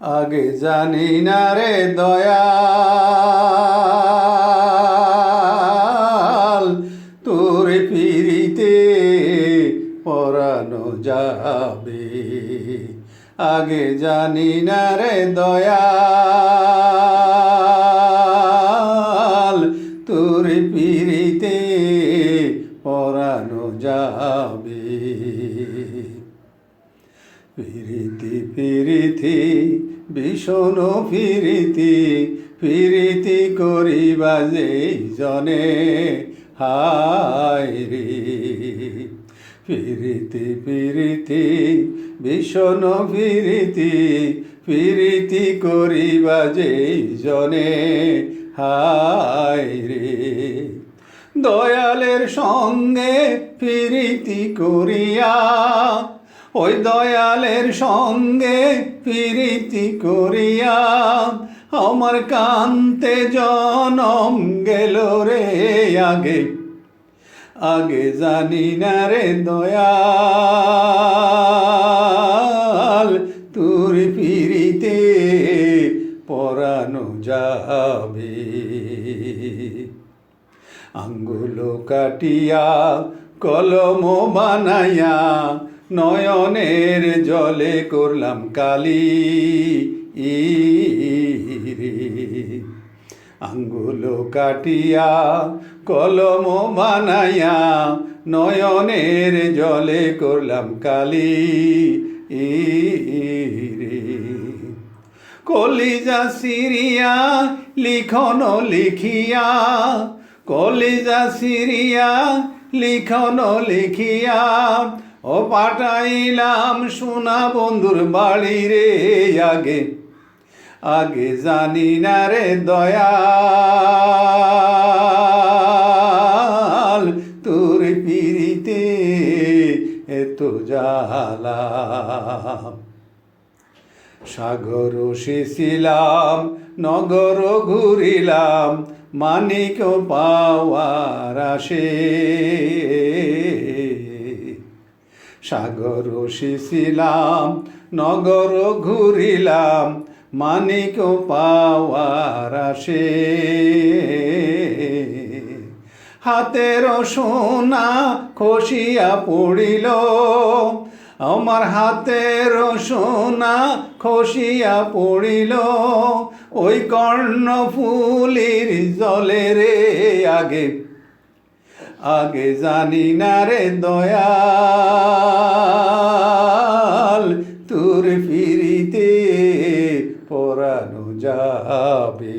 আগে জানি না রে দয়াল, তোর পিরিতে পরানো যাবে। আগে জানি না রে দয়াল, তোর পিরিতে পরানো যাবে। পিরিতি পিরিতি ভীষণ পিরিতি, পিরিতি করিবা যেই জনে হায় রে। পিরিতি পিরিতি ভীষণ পিরিতি, পিরিতি করিবা যেই জনে হায় রে। দয়ালের সঙ্গে পিরিতি করিয়া, ওই দয়ালের সঙ্গে পিরিতি করিয়া আমার কান্তে জনম গেল রে। আগে আগে জানি না রে দয়াল, তোর পিরিতে পরানো যাবে। আঙ্গুল কাটিয়া কলম বানাইয়া নয়নের জলে করলাম কালি রে। আঙ্গুল কাটিয়া কলম বানাইয়া নয়নের জলে করলাম কালি রে। কলিজা সিরিয়া লিখন লিখিয়া, কলিজা সিরিয়া লিখন লিখিয়া ও পাঠাইলাম সোনা বন্ধুর বাড়ি রে। আগে আগে জানি না রে দয়াল, তোর পিরিতে এত জ্বালা। সাগর সেছিলাম নগর ঘুরিলাম মানিক পাওয়ার আসে। সাগর সেছিলাম নগর ঘুরিলাম মানিক পাওয়ার আসে। হাতের সোনা খসিয়া পড়িল, আমার হাতের সোনা খসিয়া পড়িল ওই কর্ণফুলির জলে রে। আগে আগে জানি না রে দয়াল, তোর পিরিতে পরানো যাবে।